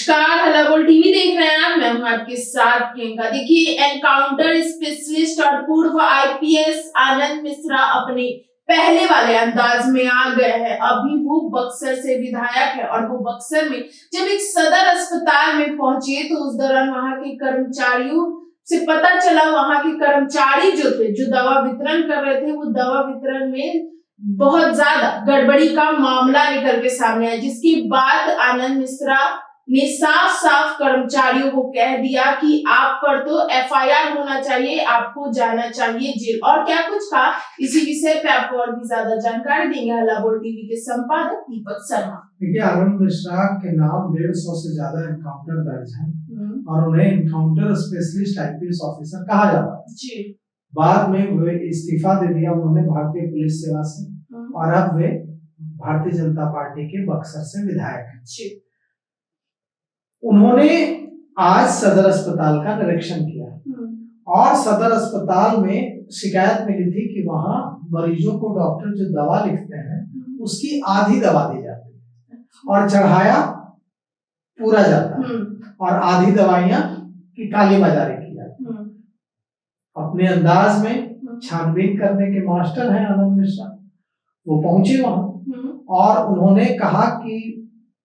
नमस्कार, हल्ला बोल टीवी देख रहे हैं आप। मैं हूं आपके साथ प्रियंका। देखिए, एनकाउंटर स्पेशलिस्ट और पूर्व आईपीएस आनंद मिश्रा अपने पहले वाले अंदाज में आ गए हैं। अभी वो बक्सर से विधायक है और वो बक्सर में जब एक सदर अस्पताल में पहुंचे तो उस दौरान वहां के कर्मचारियों से पता चला, वहां के कर्मचारी जो थे, जो दवा वितरण कर रहे थे, वो दवा वितरण में बहुत ज्यादा गड़बड़ी का मामला निकल के सामने आया, जिसके बाद आनंद मिश्रा ने साफ साफ कर्मचारियों को कह दिया कि आप पर तो एफआईआर होना चाहिए, आपको जाना चाहिए जेल। और क्या कुछ कहा, इसी विषय पे आपको और भी ज्यादा जानकारी देंगे हल्ला बोल टीवी के संपादक दीपक शर्मा। देखिए, आनंद मिश्रा के नाम 150 से ज्यादा एनकाउंटर दर्ज है और उन्हें एनकाउंटर स्पेशलिस्ट आईपीएस ऑफिसर कहा जाता है जी। बाद में वे इस्तीफा दे दिया उन्होंने भारतीय पुलिस सेवा से और अब वे भारतीय जनता पार्टी के बक्सर से विधायक हैं जी। उन्होंने आज सदर अस्पताल का निरीक्षण किया और सदर अस्पताल में शिकायत मिली थी कि वहां मरीजों को डॉक्टर जो दवा लिखते हैं उसकी आधी दवा दी जाती है और चढ़ाया पूरा जाता है और आधी दवाइयां की काली बाजारी की जाती है। अपने अंदाज में छानबीन करने के मास्टर हैं आनंद मिश्रा। वो पहुंचे वहां और उन्होंने कहा कि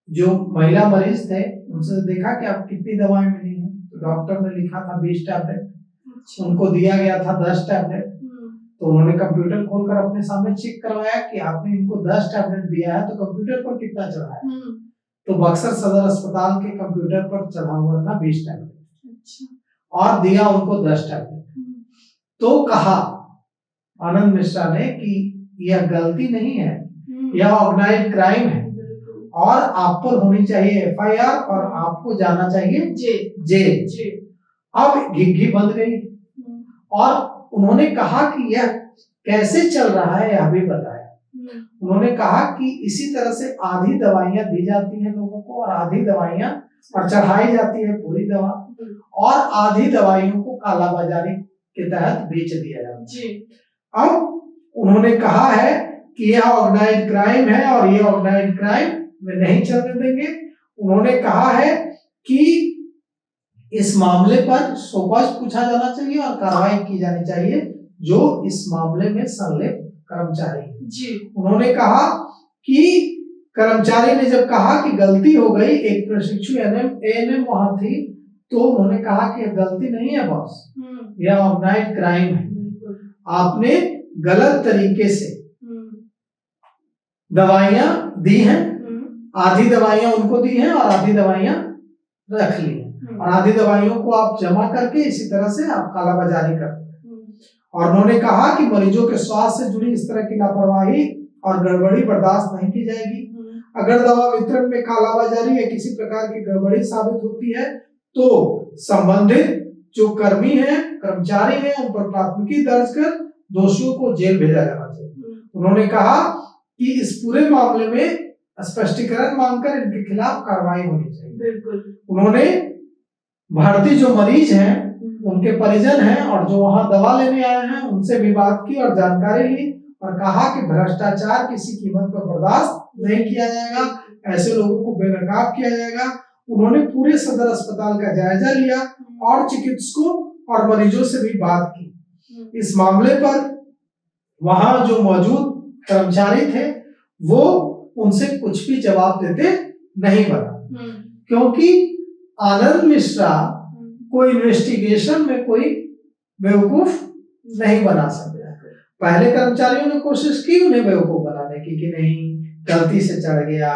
जो महिला मरीज थे उनसे देखा कि आप कितनी दवाएं मिली हैं, तो डॉक्टर ने लिखा था 20 टैबलेट, उनको दिया गया था 10 टैबलेट। तो उन्होंने कंप्यूटर खोलकर अपने सामने चेक करवाया कि आपने इनको 10 टैबलेट दिया है, तो कंप्यूटर पर कितना चढ़ा है। तो बक्सर सदर अस्पताल के कंप्यूटर पर चढ़ा हुआ था 20 टैबलेट और दिया उनको 10 टैबलेट। तो कहा आनंद मिश्रा ने कि यह गलती नहीं है, यह ऑर्गेनाइज्ड क्राइम है और आप पर होनी चाहिए एफआईआर और आपको जाना चाहिए जेल। अब घिघी बंद गई और उन्होंने कहा कि यह कैसे चल रहा है यह भी बताया। उन्होंने कहा कि इसी तरह से आधी दवाइयां दी जाती हैं लोगों को और आधी दवाइयां और चढ़ाई जाती है पूरी दवा और आधी दवाइयों को कालाबाजारी के तहत बेच दिया जाता है। अब उन्होंने कहा है कि यह ऑर्गेनाइज्ड क्राइम है और ये ऑर्गेनाइज्ड क्राइम वे नहीं चलने देंगे। उन्होंने कहा है कि इस मामले पर सोपज पूछा जाना चाहिए और कार्रवाई की जानी चाहिए जो इस मामले में संलिप्त कर्मचारी जी। उन्होंने कहा कि कर्मचारी ने जब कहा कि गलती हो गई, एक प्रशिक्षु एएनएम वहां थी, तो उन्होंने कहा कि यह गलती नहीं है बॉस, यह ऑर्गेनाइज्ड क्राइम है, आपने गलत तरीके से दवाइयां दी हैं, आधी दवाइयां उनको दी हैं और आधी दवाइयां रख ली हैं और आधी दवाइयों को आप जमा करके इसी तरह से आप कालाबाजारी करते हैं। और उन्होंने कहा कि मरीजों के स्वास्थ्य से जुड़ी इस तरह की लापरवाही और गड़बड़ी बर्दाश्त नहीं की जाएगी। अगर दवा वितरण में कालाबाजारी या किसी प्रकार की गड़बड़ी साबित होती है तो संबंधित जो कर्मी हैं, कर्मचारी हैं, उन पर प्राथमिकी दर्ज कर दोषियों को जेल भेजा जाना चाहिए। उन्होंने कहा कि इस पूरे मामले में स्पष्टीकरण मांगकर इनके खिलाफ कार्रवाई होनी चाहिए। बिल्कुल। उन्होंने भारतीय जो मरीज हैं, उनके परिजन हैं और जो वहां दवा लेने आए हैं उनसे भी बात की और जानकारी ली और कहा कि भ्रष्टाचार किसी कीमत पर बर्दाश्त नहीं किया जाएगा, ऐसे लोगों को बेनकाब किया जाएगा। उन्होंने पूरे सदर अस्पताल का जायजा लिया और चिकित्सकों और मरीजों से भी बात की। इस मामले पर वहां जो मौजूद कर्मचारी थे वो उनसे कुछ भी जवाब देते नहीं बना, क्योंकि आनंद मिश्रा को इन्वेस्टिगेशन में कोई बेवकूफ नहीं बना सकता। पहले कर्मचारियों ने कोशिश की उन्हें बेवकूफ बनाने की कि नहीं, गलती से चढ़ गया,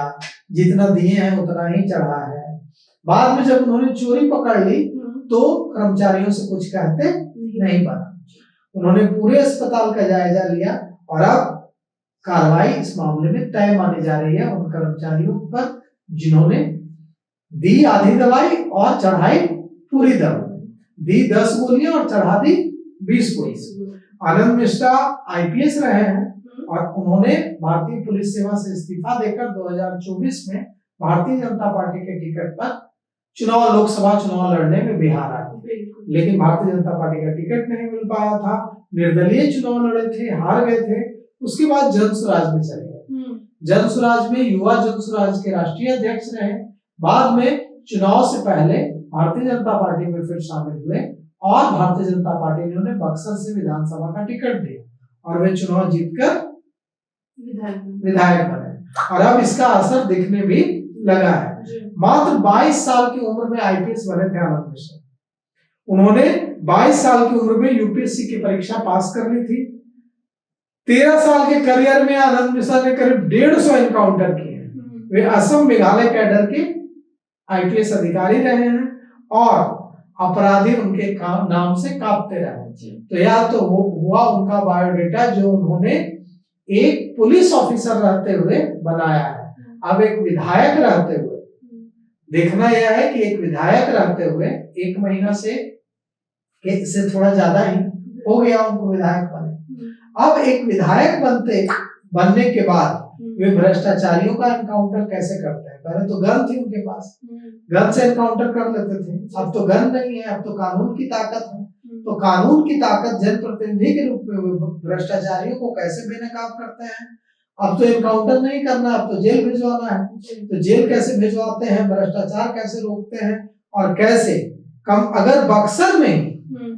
जितना दिए हैं उतना ही चढ़ा है। बाद में जब उन्होंने चोरी पकड़ ली तो कर्मचारियों से कुछ कहते नहीं बना। उन्होंने पूरे अस्पताल का जायजा लिया और अब कार्रवाई इस मामले में तय मानी जा रही है उन कर्मचारियों पर जिन्होंने दी आधी दवाई और चढ़ाई पूरी दवाई, दी 10 गोलियां और चढ़ा दी 20 गोलियां। आनंद मिश्रा आईपीएस रहे हैं और उन्होंने भारतीय पुलिस सेवा से इस्तीफा देकर 2024 में भारतीय जनता पार्टी के टिकट पर लोकसभा चुनाव लड़ने में बिहार आए, लेकिन भारतीय जनता पार्टी का टिकट नहीं मिल पाया था, निर्दलीय चुनाव लड़े थे, हार गए थे। उसके बाद जनसुराज में चले गए। जनसुराज में युवा जनसुराज के राष्ट्रीय अध्यक्ष रहे। बाद में चुनाव से पहले भारतीय जनता पार्टी में फिर शामिल हुए और भारतीय जनता पार्टी ने उन्हें बक्सर से विधानसभा का टिकट दिया और वे चुनाव जीतकर विधायक बने और अब इसका असर दिखने भी लगा है। मात्र 22 साल की उम्र में आईपीएस बने थे आनंद मिश्रा। उन्होंने 22 साल की उम्र में यूपीएससी की परीक्षा पास कर ली थी। 13 साल के करियर में आनंद मिश्रा ने करीब 150 एनकाउंटर किए हैं। वे असम मेघालय कैडर के आईपीएस अधिकारी रहे हैं और अपराधी उनके नाम से कांपते रहे। तो यह तो हुआ उनका बायोडेटा जो उन्होंने एक पुलिस ऑफिसर रहते हुए बनाया है। अब एक विधायक रहते हुए देखना यह है कि एक विधायक रहते हुए 1 महीना से थोड़ा ज्यादा ही हो गया उनको विधायक बने। अब एक विधायक बनने के बाद वे भ्रष्टाचारियों का एनकाउंटर कैसे करते हैं? पहले तो गन थी उनके पास, गन से एनकाउंटर कर लेते थे। अब तो गन नहीं है, अब तो कानून की ताकत है। तो कानून की ताकत जनप्रतिनिधि के रूप में भ्रष्टाचारियों को कैसे बेनकाब करते हैं? अब तो एनकाउंटर नहीं करना, अब तो जेल भिजवाना है। तो जेल कैसे भिजवाते हैं, भ्रष्टाचार कैसे रोकते हैं और कैसे कम। अगर बक्सर में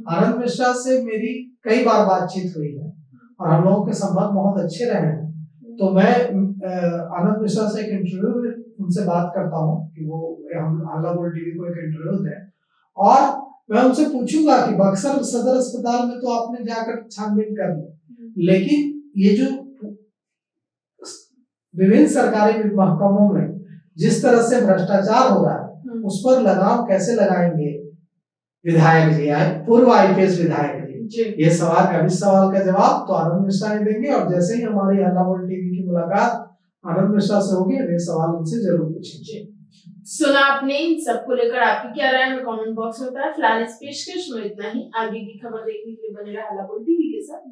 आनंद मिश्रा से मेरी कई बार बातचीत हुई है और हम लोगों के संबंध बहुत अच्छे रहे हैं, तो मैं आनंद मिश्रा से एक इंटरव्यू में उनसे बात करता हूँ कि वो हम हल्ला बोल टीवी को एक इंटरव्यू दें और मैं उनसे पूछूंगा कि बक्सर सदर अस्पताल में तो आपने जाकर छानबीन कर ली, लेकिन ये जो विभिन्न सरकारी महकमों में जिस तरह से भ्रष्टाचार हो रहा है उस पर लगाम कैसे लगाएंगे विधायक जी, पूर्व आईपीएस विधायक जी? ये सवाल का, इस सवाल का जवाब तो आनंद मिश्रा ही देंगे और जैसे ही हमारी हल्ला बोल टीवी की मुलाकात आनंद मिश्रा से होगी वे सवाल उनसे जरूर पूछेंगे। सुना आपने, इन सबको लेकर आपकी क्या राय है कमेंट बॉक्स में बताएं। फिलहाल इस पेशकश में इतना ही। आगे की खबर देखने के लिए बने रहा हल्ला बोल टीवी के साथ।